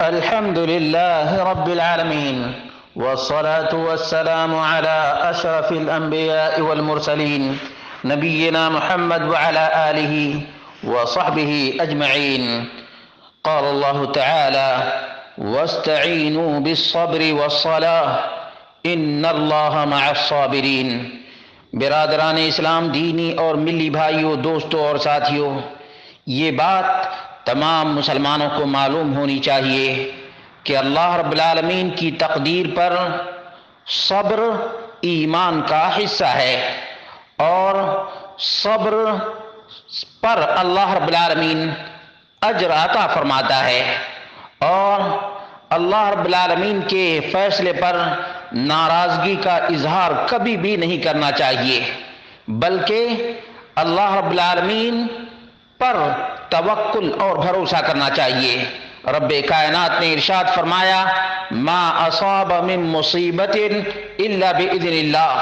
الحمد لله رب العالمين والصلاة والسلام على أشرف الأنبياء والمرسلين نبينا محمد وعلى آله وصحبه أجمعين. قال الله تعالى: واستعينوا بالصبر والصلاة إن الله مع الصابرين. برادران اسلام، دینی اور ملی بھائیوں، دوستوں اور ساتھیوں، یہ بات تمام مسلمانوں کو معلوم ہونی چاہیے کہ اللہ رب العالمین کی تقدیر پر صبر ایمان کا حصہ ہے، اور صبر پر اللہ رب العالمین اجر عطا فرماتا ہے، اور اللہ رب العالمین کے فیصلے پر ناراضگی کا اظہار کبھی بھی نہیں کرنا چاہیے، بلکہ اللہ رب العالمین پر توکل اور بھروسہ کرنا چاہیے. رب کائنات نے ارشاد فرمایا: ما اصاب من مصیبت الا باذن اللہ،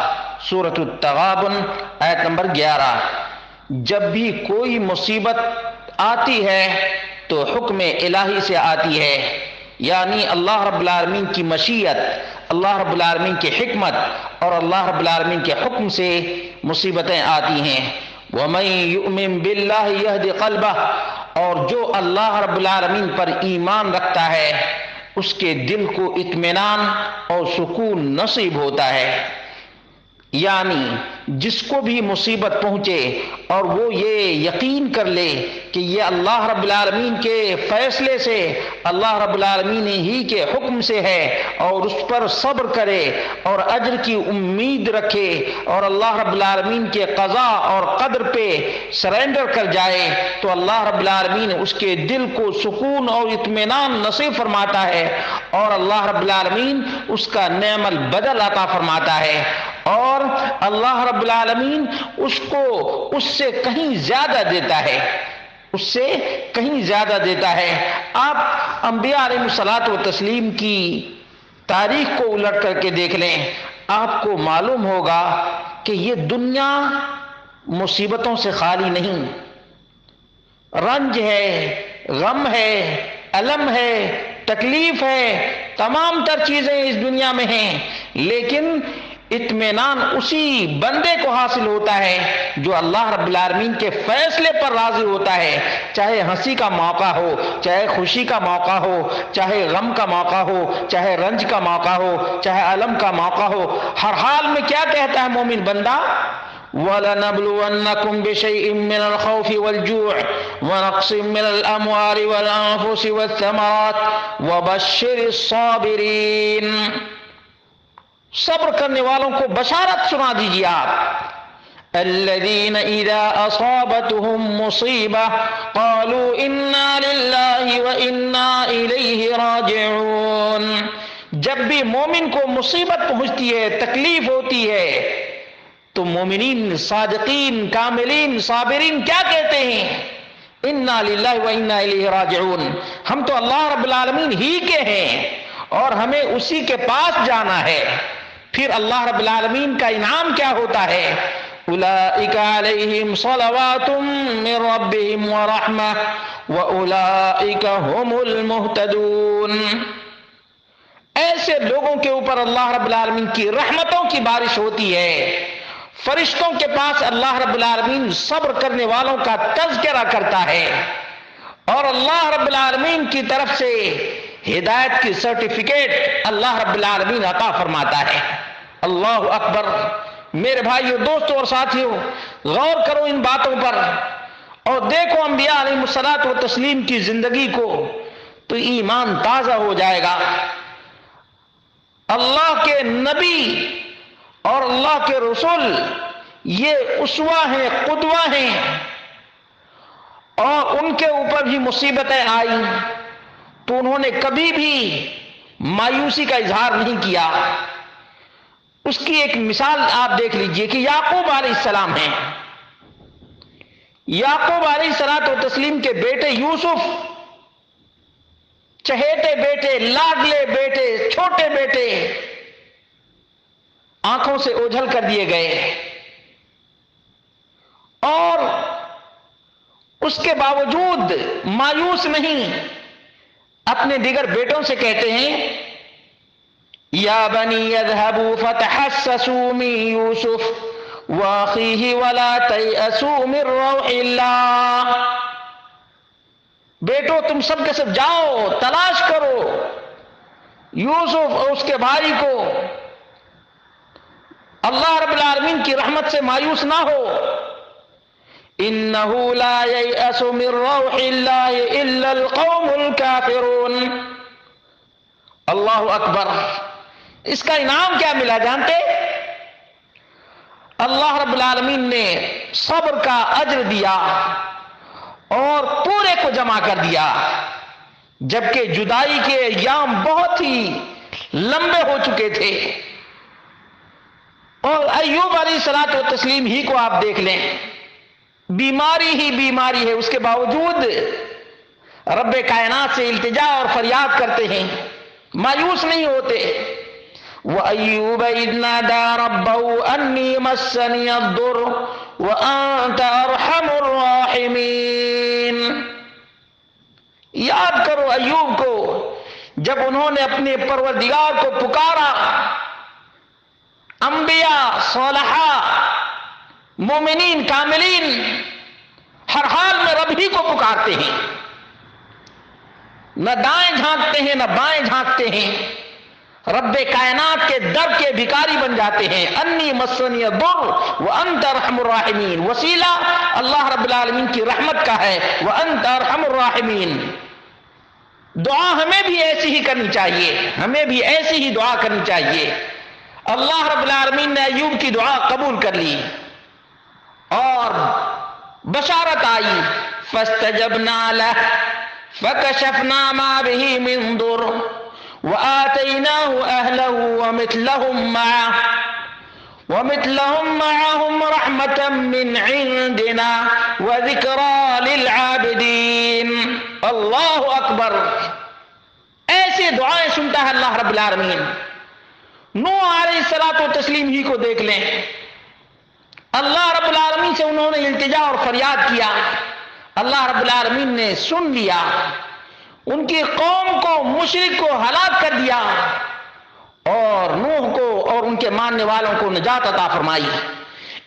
سورۃ التغابن آیت نمبر 11. جب بھی کوئی مصیبت آتی ہے تو حکم الہی سے آتی ہے، یعنی اللہ رب العالمین کی مشیت، اللہ رب العالمین کی حکمت اور اللہ رب العالمین کے حکم سے مصیبتیں آتی ہیں. وَمَن يُؤْمِن بِاللَّهِ يَهْدِ قَلْبَهُ، اور جو اللہ رب العالمین پر ایمان رکھتا ہے اس کے دل کو اطمینان اور سکون نصیب ہوتا ہے. یعنی جس کو بھی مصیبت پہنچے اور وہ یہ یقین کر لے کہ یہ اللہ رب العالمین کے فیصلے سے، اللہ رب العالمین ہی کے حکم سے ہے، اور اس پر صبر کرے اور اجر کی امید رکھے اور اللہ رب العالمین کے قضاء اور قدر پہ سرنڈر کر جائے، تو اللہ رب العالمین اس کے دل کو سکون اور اطمینان نصیب فرماتا ہے، اور اللہ رب العالمین اس کا نعم البدل عطا فرماتا ہے، اور اللہ رب العالمین اس کو اس سے کہیں زیادہ دیتا ہے، اس سے کہیں زیادہ دیتا ہے. آپ انبیاء علیہ الصلوۃ والتسلیم کی تاریخ کو الٹ کر کے دیکھ لیں، آپ کو معلوم ہوگا کہ یہ دنیا مصیبتوں سے خالی نہیں. رنج ہے، غم ہے، الم ہے، تکلیف ہے، تمام تر چیزیں اس دنیا میں ہیں، لیکن اطمینان اسی بندے کو حاصل ہوتا ہے جو اللہ رب العالمین کے فیصلے پر راضی ہوتا ہے، چاہے ہنسی کا موقع ہو، چاہے خوشی کا موقع ہو، چاہے غم کا موقع ہو، چاہے رنج کا موقع ہو، چاہے الم کا موقع ہو. ہر حال میں کیا کہتا ہے مومن بندہ؟ وَلَنَبْلُوَنَّكُمْ بِشَيْءٍ مِّنَ الْخَوْفِ وَالْجُوعِ وَنَقْصٍ مِّنَ الْأَمْوَالِ وَالْأَنفُسِ وَالثَّمَرَاتِ وَبَشِّرِ الصَّابِرِينَ. صبر کرنے والوں کو بشارت سنا دیجیے آپ. الذین اذا اصابتهم مصیبہ قالوا انا للہ وانا الیہ راجعون. جب بھی مومن کو مصیبت پہنچتی ہے، تکلیف ہوتی ہے، تو مومنین، صادقین، کاملین، صابرین کیا کہتے ہیں؟ انا للہ وانا الیہ راجعون. ہم تو اللہ رب العالمین ہی کے ہیں اور ہمیں اسی کے پاس جانا ہے. پھر اللہ رب العالمین کا انعام کیا ہوتا ہے؟ اولئک علیہم صلوات من ربہم ورحمہ واولئک هم المہتدون. ایسے لوگوں کے اوپر اللہ رب العالمین کی رحمتوں کی بارش ہوتی ہے. فرشتوں کے پاس اللہ رب العالمین صبر کرنے والوں کا تذکرہ کرتا ہے، اور اللہ رب العالمین کی طرف سے ہدایت کی سرٹیفکیٹ اللہ رب العالمین عطا فرماتا ہے. اللہ اکبر. میرے بھائیو، دوستوں اور ساتھیوں، غور کرو ان باتوں پر اور دیکھو انبیاء علیہ الصلوۃ والتسلیم کی زندگی کو، تو ایمان تازہ ہو جائے گا. اللہ کے نبی اور اللہ کے رسول یہ اسوہ ہیں، قدوہ ہیں، اور ان کے اوپر بھی مصیبتیں آئیں تو انہوں نے کبھی بھی مایوسی کا اظہار نہیں کیا. اس کی ایک مثال آپ دیکھ لیجئے کہ یعقوب علیہ السلام ہیں. یعقوب علیہ الصلوۃ والتسلیم کے بیٹے یوسف، چہیتے بیٹے، لاڈلے بیٹے، چھوٹے بیٹے، آنکھوں سے اوجھل کر دیے گئے، اور اس کے باوجود مایوس نہیں، اپنے دیگر بیٹوں سے کہتے ہیں یا بنی اذهبوا فتحسسوا من یوسف واخیہ ولا تیأسوا من روح اللہ، بیٹو تم سب کے سب جاؤ تلاش کرو یوسف اور اس کے بھائی کو، اللہ رب العالمین کی رحمت سے مایوس نہ ہو، انہ لا ییأس من روح اللہ الا القوم الکافرون۔ اللہ اکبر، اس کا انعام کیا ملا جانتے؟ اللہ رب العالمین نے صبر کا اجر دیا اور پورے کو جمع کر دیا، جبکہ جدائی کے ایام بہت ہی لمبے ہو چکے تھے۔ اور ایوب علیہ الصلوۃ والتسلیم ہی کو آپ دیکھ لیں، بیماری ہی بیماری ہے، اس کے باوجود رب کائنات سے التجا اور فریاد کرتے ہیں، مایوس نہیں ہوتے۔ وَأَيُّوبَ إِذْ نَادَىٰ رَبَّهُ أَنِّي مَسَّنِيَ الضُّرُّ وَأَنتَ أَرْحَمُ الرَّاحِمِينَ۔ یاد کرو ایوب کو جب انہوں نے اپنے پروردگار کو پکارا۔ انبیاء، صالحاء، مومنین، کاملین ہر حال میں رب ہی کو پکارتے ہیں، نہ دائیں جھانکتے ہیں نہ بائیں جھانکتے ہیں، رب کائنات کے در کے بھکاری بن جاتے ہیں۔ انی مسنی الضر وانت ارحم الراحمین، وسیلہ اللہ رب العالمین کی رحمت کا ہے، وانت ارحم الراحمین۔ دعا ہمیں بھی ایسی ہی کرنی چاہیے، ہمیں بھی ایسی ہی دعا کرنی چاہیے۔ اللہ رب العالمین نے ایوب کی دعا قبول کر لی اور بشارت آئی، فاستجبنا له فکشفنا ما به من ضر وآتيناه أهله ومثلهم معهم رحمة من عندنا وذكرى للعابدين۔ اللہ اکبر، ایسے دعائیں سنتا ہے اللہ رب العالمین۔ نوح علیہ الصلوۃ والتسلیم ہی کو دیکھ لیں، اللہ رب العالمین سے انہوں نے التجا اور فریاد کیا، اللہ رب العالمین نے سن لیا، ان کی قوم کو، مشرک کو ہلاک کر دیا اور نوح کو اور ان کے ماننے والوں کو نجات عطا فرمائی۔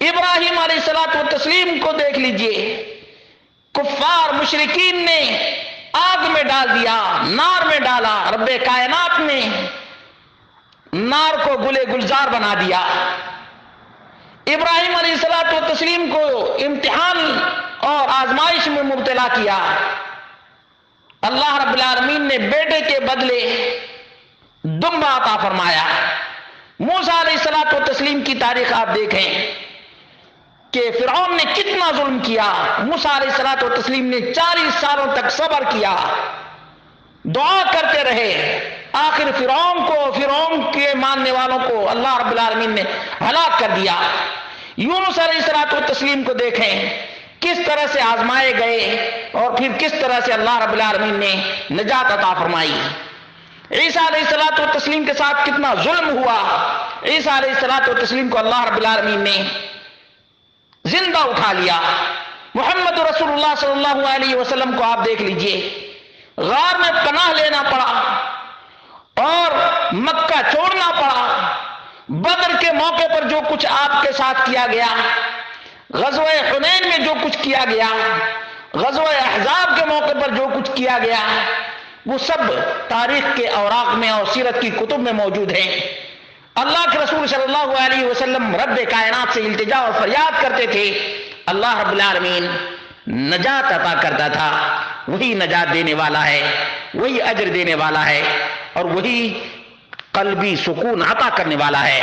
ابراہیم علیہ الصلوۃ والتسلیم کو دیکھ لیجئے، کفار مشرکین نے آگ میں ڈال دیا، نار میں ڈالا، رب کائنات نے نار کو گلے گلزار بنا دیا۔ ابراہیم علیہ الصلوۃ والتسلیم کو امتحان اور آزمائش میں مبتلا کیا، اللہ رب العالمین نے بیٹے کے بدلے دمبا عطا فرمایا۔ موسیٰ علیہ الصلوۃ والتسلیم کی تاریخ آپ دیکھیں کہ فرعون نے کتنا ظلم کیا، موسیٰ علیہ الصلوۃ والتسلیم نے 40 سالوں تک صبر کیا، دعا کرتے رہے، آخر فرعون کے ماننے والوں کو اللہ رب العالمین نے ہلاک کر دیا۔ یونس علیہ الصلوۃ والتسلیم کو دیکھیں، کس طرح سے آزمائے گئے اور پھر کس طرح سے اللہ رب العالمین نے نجات عطا فرمائی۔ عیسیٰ علیہ الصلوۃ والتسلیم کے ساتھ کتنا ظلم ہوا، عیسیٰ علیہ الصلوۃ والتسلیم کو اللہ رب العالمین نے زندہ اٹھا لیا۔ محمد رسول اللہ صلی اللہ علیہ وسلم کو آپ دیکھ لیجئے، غار میں پناہ لینا پڑا اور مکہ چھوڑنا پڑا۔ بدر کے موقع پر جو کچھ آپ کے ساتھ کیا گیا، غزوہ حنین میں جو کچھ کیا گیا، غزوہ احزاب کے موقع پر جو کچھ کیا گیا، وہ سب تاریخ کے اوراق میں اور سیرت کی کتب میں موجود ہیں۔ اللہ کے رسول صلی اللہ علیہ وسلم رب کائنات سے التجا اور فریاد کرتے تھے، اللہ رب العالمین نجات عطا کرتا تھا۔ وہی نجات دینے والا ہے، وہی اجر دینے والا ہے، اور وہی قلبی سکون عطا کرنے والا ہے۔